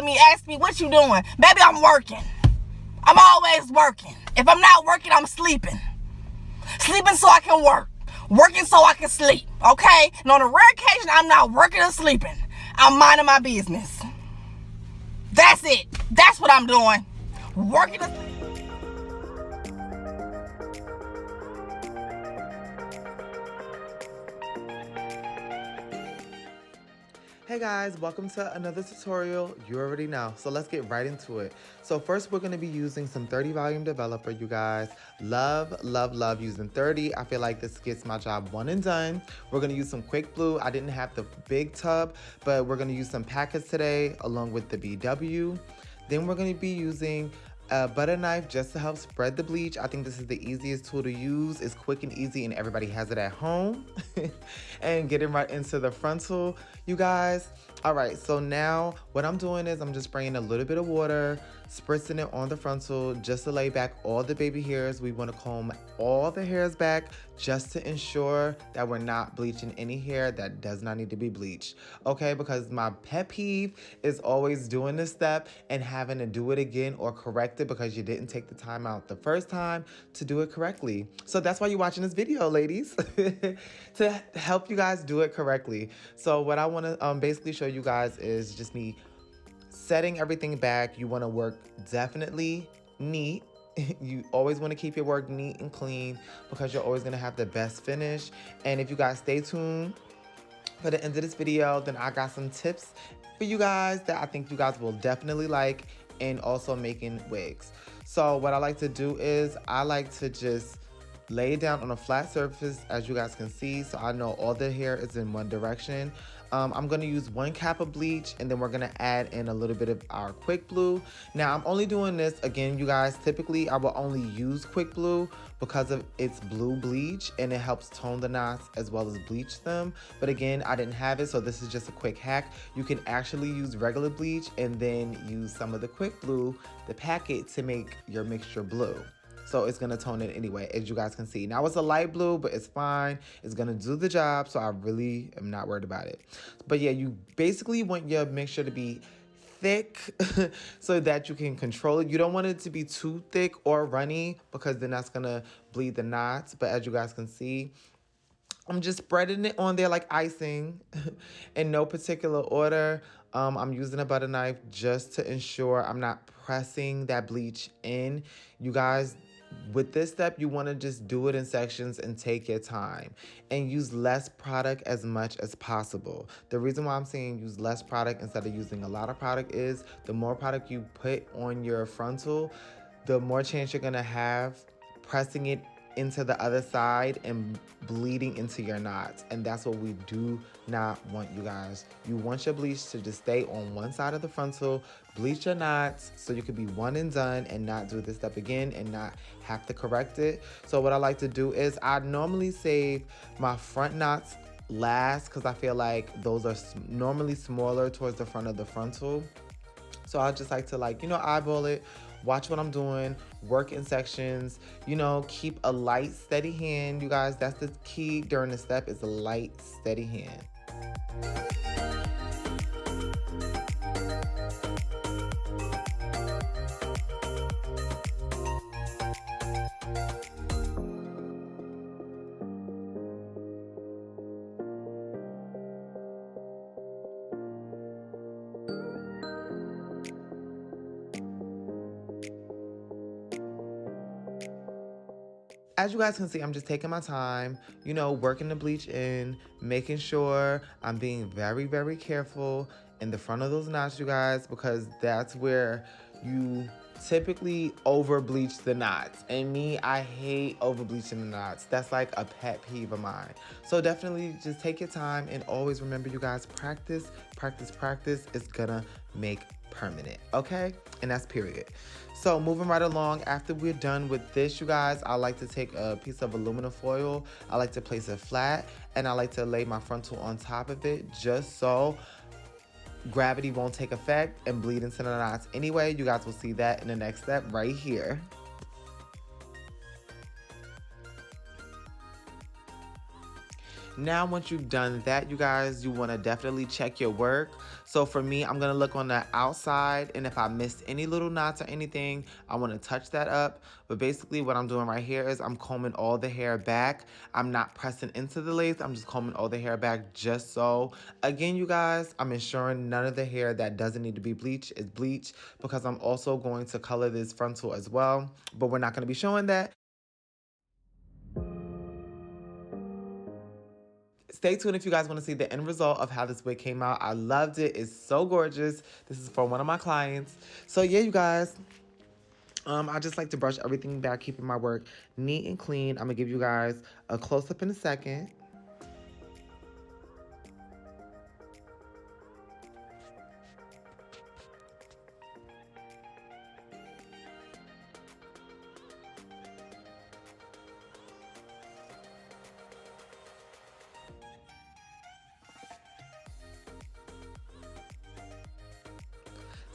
me, ask me, what you doing? Baby, I'm working. I'm always working. If I'm not working, I'm sleeping. Sleeping so I can work. Working so I can sleep, okay? And on a rare occasion, I'm not working or sleeping. I'm minding my business. That's it. That's what I'm doing. Working or sleeping. Hey guys, welcome to another tutorial. You already know, so let's get right into it. So first we're going to be using some 30 volume developer, you guys. Love using 30. I feel like this gets my job one and done. We're going to use some quick glue. I didn't have the big tub, but we're going to use some packets today along with the BW. Then we're going to be using a butter knife just to help spread the bleach. I think this is the easiest tool to use. It's quick and easy and everybody has it at home. And getting right into the frontal, you guys. All right, so now what I'm doing is I'm just spraying a little bit of water, spritzing it on the frontal just to lay back all the baby hairs. We want to comb all the hairs back just to ensure that we're not bleaching any hair that does not need to be bleached. Okay, because my pet peeve is always doing this step and having to do it again or correct it because you didn't take the time out the first time to do it correctly. So that's why you're watching this video, ladies, to help you guys do it correctly. So what I want to basically show you guys is just me setting everything back. You want to work definitely neat. You always want to keep your work neat and clean because you're always going to have the best finish. And if you guys stay tuned for the end of this video, then I got some tips for you guys that I think you guys will definitely like, and also making wigs. So what I like to do is I like to just lay it down on a flat surface, as you guys can see, so I know all the hair is in one direction. I'm going to use 1 cap of bleach, and then we're going to add in a little bit of our quick blue. Now I'm only doing this, again, you guys, typically I will only use quick blue because of its blue bleach, and it helps tone the knots as well as bleach them. But again, I didn't have it, so this is just a quick hack. You can actually use regular bleach and then use some of the quick blue, the packet, to make your mixture blue. So it's gonna tone it anyway, as you guys can see. Now it's a light blue, but it's fine. It's gonna do the job, so I really am not worried about it. But yeah, you basically want your mixture to be thick so that you can control it. You don't want it to be too thick or runny because then that's gonna bleed the knots. But as you guys can see, I'm just spreading it on there like icing in no particular order. I'm using a butter knife just to ensure I'm not pressing that bleach in. You guys, with this step, you want to just do it in sections and take your time and use less product as much as possible. The reason why I'm saying use less product instead of using a lot of product is the more product you put on your frontal, the more chance you're going to have pressing it into the other side and bleeding into your knots. And that's what we do not want, you guys. You want your bleach to just stay on one side of the frontal, bleach your knots so you can be one and done and not do this step again and not have to correct it. So what I like to do is I normally save my front knots last because I feel like those are normally smaller towards the front of the frontal. So I just like to, like, you know, eyeball it, watch what I'm doing, work in sections, you know, keep a light, steady hand. You guys, that's the key during the step, is a light, steady hand. As you guys can see, I'm just taking my time, you know, working the bleach in, making sure I'm being very, very careful in the front of those knots, you guys, because that's where you typically over bleach the knots. And me, I hate over bleaching the knots. That's like a pet peeve of mine. So definitely just take your time and always remember, you guys, practice, practice, practice is gonna make permanent, okay? And that's period. So moving right along, after we're done with this, you guys, I like to take a piece of aluminum foil. I like to place it flat, and I like to lay my frontal on top of it just so gravity won't take effect and bleed into the knots anyway. You guys will see that in the next step right here. Now, once you've done that, you guys, you want to definitely check your work. So for me, I'm going to look on the outside, and if I missed any little knots or anything, I want to touch that up. But basically what I'm doing right here is I'm combing all the hair back. I'm not pressing into the lace. I'm just combing all the hair back just so. Again, you guys, I'm ensuring none of the hair that doesn't need to be bleached is bleached, because I'm also going to color this frontal as well. But we're not going to be showing that. Stay tuned if you guys want to see the end result of how this wig came out. I loved it. It's so gorgeous. This is for one of my clients. So yeah, you guys, I just like to brush everything back, keeping my work neat and clean. I'm gonna give you guys a close-up in a second.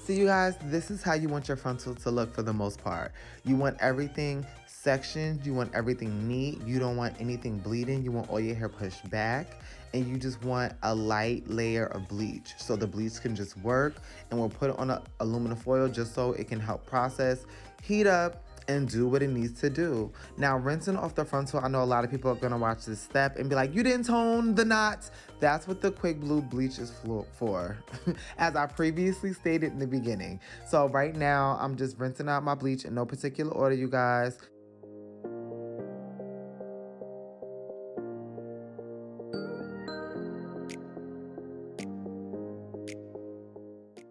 So you guys, this is how you want your frontal to look for the most part. You want everything sectioned, you want everything neat, you don't want anything bleeding, you want all your hair pushed back, and you just want a light layer of bleach. So the bleach can just work, and we'll put it on a aluminum foil just so it can help process, heat up, and do what it needs to do. Now, rinsing off the frontal, I know a lot of people are gonna watch this step and be like, you didn't tone the knots. That's what the quick blue bleach is for, as I previously stated in the beginning. So right now, I'm just rinsing out my bleach in no particular order, you guys.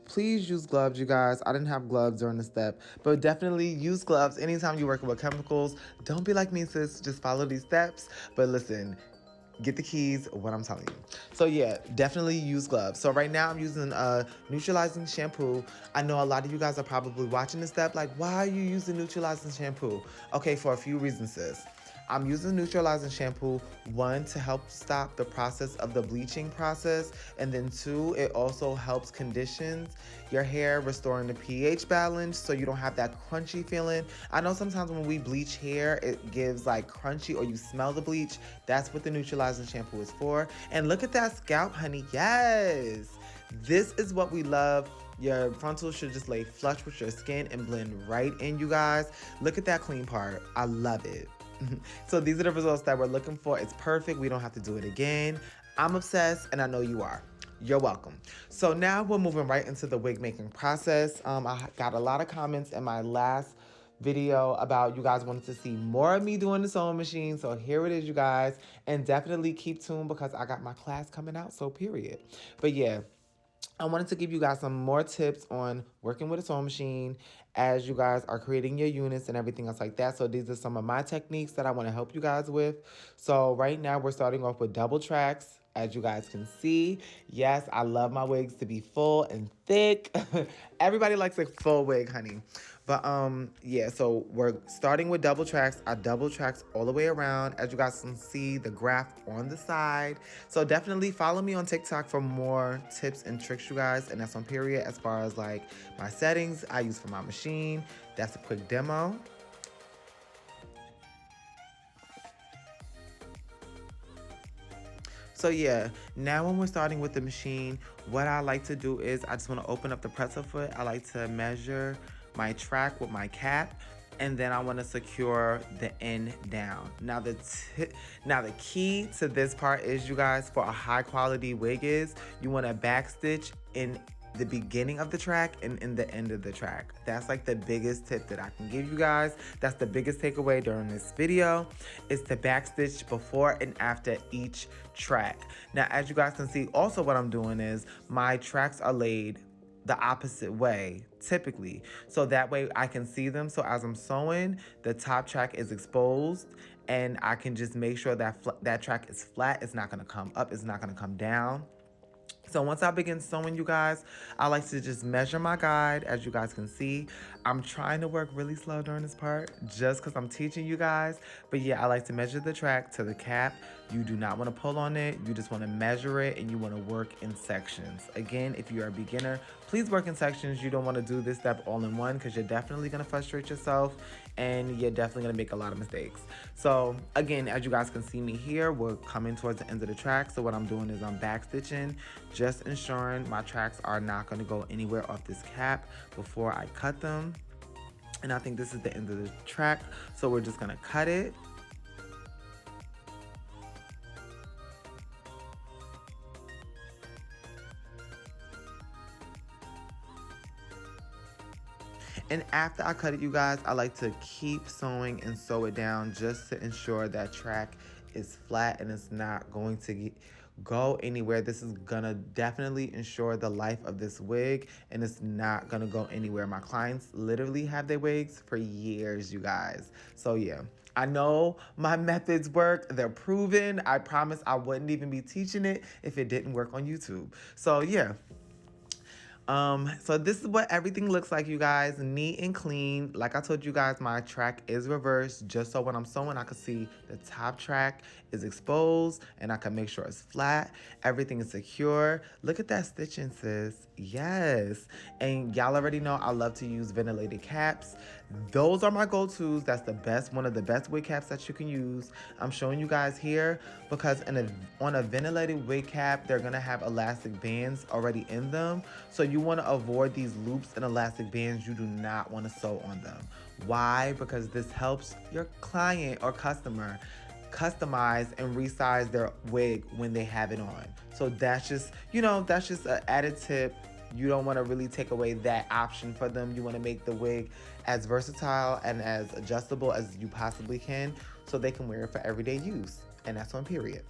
Please use gloves, you guys. I didn't have gloves during the step, but definitely use gloves anytime you're working with chemicals. Don't be like me, sis. Just follow these steps. But listen, get the keys, what I'm telling you. So yeah, definitely use gloves. So right now I'm using a neutralizing shampoo. I know a lot of you guys are probably watching this step like, why are you using neutralizing shampoo? Okay, for a few reasons, sis. I'm using neutralizing shampoo, one, to help stop the process of the bleaching process, and then two, it also helps conditions your hair, restoring the pH balance so you don't have that crunchy feeling. I know sometimes when we bleach hair, it gives like crunchy or you smell the bleach. That's what the neutralizing shampoo is for. And look at that scalp, honey. Yes, this is what we love. Your frontal should just lay flush with your skin and blend right in, you guys. Look at that clean part. I love it. So these are the results that we're looking for. It's perfect. We don't have to do it again. I'm obsessed, and I know you are. You're welcome. So now we're moving right into the wig making process. I got a lot of comments in my last video about you guys wanted to see more of me doing the sewing machine. So here it is, you guys. And definitely keep tuned because I got my class coming out, so period. But yeah, I wanted to give you guys some more tips on working with a sewing machine as you guys are creating your units and everything else like that. So these are some of my techniques that I want to help you guys with. So right now we're starting off with double tracks. As you guys can see, yes, I love my wigs to be full and thick. Everybody likes a full wig, honey. But yeah, so we're starting with double tracks. I double tracks all the way around. As you guys can see, the graph on the side. So definitely follow me on TikTok for more tips and tricks, you guys. And that's on period as far as like my settings I use for my machine. That's a quick demo. So yeah, now when we're starting with the machine, what I like to do is I just want to open up the pretzel foot. I like to measure my track with my cap, and then I want to secure the end down. Now the key to this part is, you guys, for a high quality wig is you want to backstitch in the beginning of the track and in the end of the track. That's like the biggest tip that I can give you guys. That's the biggest takeaway during this video, is to backstitch before and after each track. Now, as you guys can see, also what I'm doing is my tracks are laid the opposite way typically, so that way I can see them. So as I'm sewing, the top track is exposed and I can just make sure that that track is flat. It's not going to come up, it's not going to come down. So once I begin sewing, you guys, I like to just measure my guide. As you guys can see, I'm trying to work really slow during this part just because I'm teaching you guys. But yeah, I like to measure the track to the cap You do not want to pull on it. You just want to measure it, and you want to work in sections. Again, if you are a beginner, please work in sections. You don't want to do this step all in one because you're definitely going to frustrate yourself and you're definitely going to make a lot of mistakes. So again, as you guys can see me here, we're coming towards the end of the track. So what I'm doing is I'm back stitching, just ensuring my tracks are not going to go anywhere off this cap before I cut them. And I think this is the end of the track, so we're just gonna cut it. And after I cut it, you guys, I like to keep sewing and sew it down just to ensure that track is flat and it's not going to go anywhere. This is gonna definitely ensure the life of this wig, and it's not gonna go anywhere. My clients literally have their wigs for years, you guys. So yeah, I know my methods work. They're proven. I promise I wouldn't even be teaching it if it didn't work on YouTube. So yeah. So this is what everything looks like, you guys, neat and clean. Like I told you guys, my track is reversed just so when I'm sewing, I can see the top track is exposed and I can make sure it's flat. Everything is secure. Look at that stitching, sis. Yes. And y'all already know I love to use ventilated caps. Those are my go-tos. That's the best, one of the best wig caps that you can use. I'm showing you guys here because on a ventilated wig cap, they're gonna have elastic bands already in them. So you want to avoid these loops and elastic bands. You do not want to sew on them. Why? Because this helps your client or customer customize and resize their wig when they have it on. So that's just, that's just an added tip. You don't want to really take away that option for them. You want to make the wig as versatile and as adjustable as you possibly can so they can wear it for everyday use. And that's on period.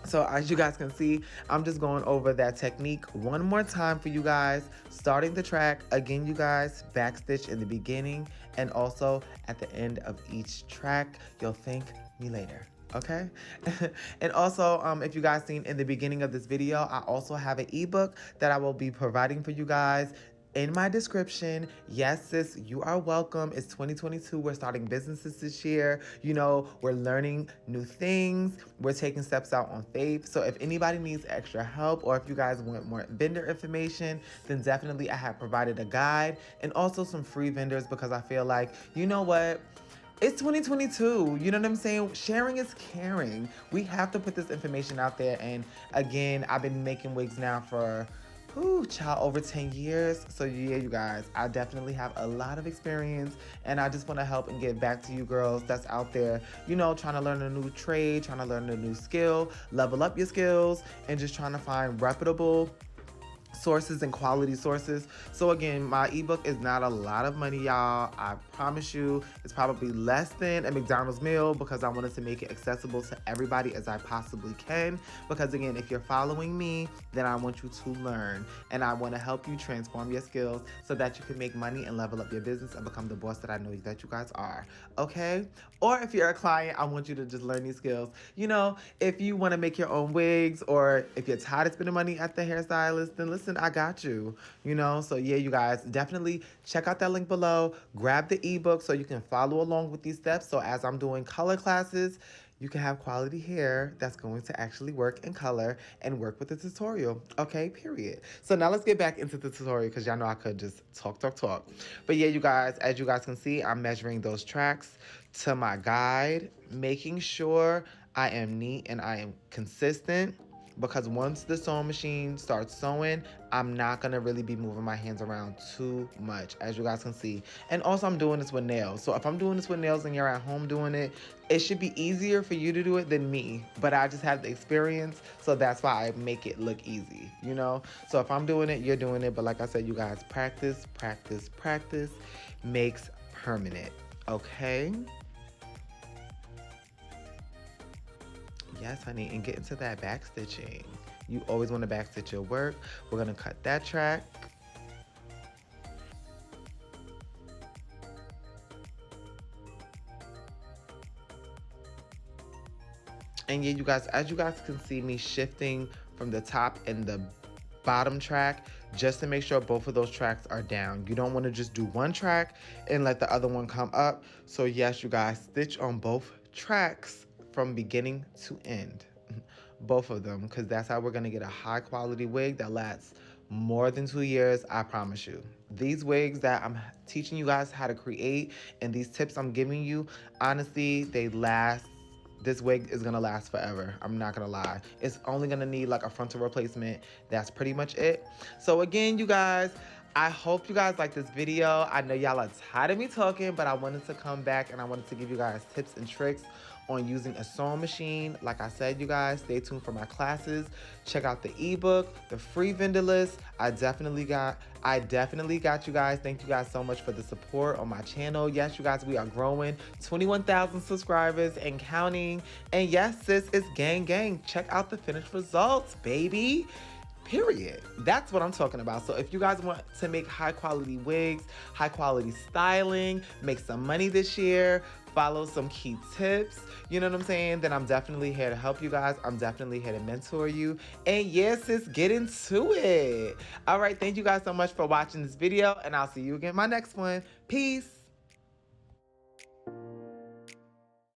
So as you guys can see, I'm just going over that technique one more time for you guys. Starting the track, again, you guys, backstitch in the beginning and also at the end of each track. You'll thank me later. Okay. And also, if you guys seen in the beginning of this video, I also have an ebook that I will be providing for you guys in my description. Yes, sis, you are welcome. It's 2022. We're starting businesses this year. We're learning new things. We're taking steps out on faith. So if anybody needs extra help or if you guys want more vendor information, then definitely I have provided a guide and also some free vendors because I feel like, you know what? It's 2022, you know what I'm saying? Sharing is caring. We have to put this information out there. And again, I've been making wigs now for, over 10 years. So yeah, you guys, I definitely have a lot of experience and I just want to help and give back to you girls that's out there, trying to learn a new trade, trying to learn a new skill, level up your skills, and just trying to find reputable sources and quality sources. So again, my ebook is not a lot of money, y'all. I promise you, it's probably less than a McDonald's meal because I wanted to make it accessible to everybody as I possibly can. Because again, if you're following me, then I want you to learn and I want to help you transform your skills so that you can make money and level up your business and become the boss that I know that you guys are. Okay? Or if you're a client, I want you to just learn these skills. If you want to make your own wigs or if you're tired of spending money at the hairstylist, then listen, I got you, So yeah, you guys, definitely check out that link below. Grab the ebook so you can follow along with these steps. So as I'm doing color classes, you can have quality hair that's going to actually work in color and work with the tutorial. Okay, period. So now let's get back into the tutorial because y'all know I could just talk. But yeah, you guys, as you guys can see, I'm measuring those tracks to my guide, making sure I am neat and I am consistent. Because once the sewing machine starts sewing, I'm not gonna really be moving my hands around too much, as you guys can see. And also I'm doing this with nails. So if I'm doing this with nails and you're at home doing it, it should be easier for you to do it than me. But I just have the experience, so that's why I make it look easy, So if I'm doing it, you're doing it. But like I said, you guys, practice makes permanent, okay? Yes, honey, and get into that back stitching. You always want to back stitch your work. We're going to cut that track. And yeah, you guys, as you guys can see me shifting from the top and the bottom track just to make sure both of those tracks are down. You don't want to just do one track and let the other one come up. So yes, you guys, stitch on both tracks from beginning to end. Both of them, because that's how we're going to get a high quality wig that lasts more than 2 years, I promise you. These wigs that I'm teaching you guys how to create and these tips I'm giving you, honestly, they last. This wig is gonna last forever. I'm not gonna lie. It's only gonna need like a frontal replacement. That's pretty much it. So again, you guys, I hope you guys like this video. I know y'all are tired of me talking, but I wanted to come back and I wanted to give you guys tips and tricks on using a sewing machine. Like I said, you guys, stay tuned for my classes. Check out the ebook, the free vendor list. I definitely got you guys. Thank you guys so much for the support on my channel. Yes, you guys, we are growing. 21,000 subscribers and counting. And yes, sis, it's gang gang. Check out the finished results, baby. Period. That's what I'm talking about. So if you guys want to make high quality wigs, high quality styling, make some money this year, follow some key tips, you know what I'm saying? Then I'm definitely here to help you guys. I'm definitely here to mentor you. And yes, sis, get into it. All right. Thank you guys so much for watching this video, and I'll see you again in my next one. Peace.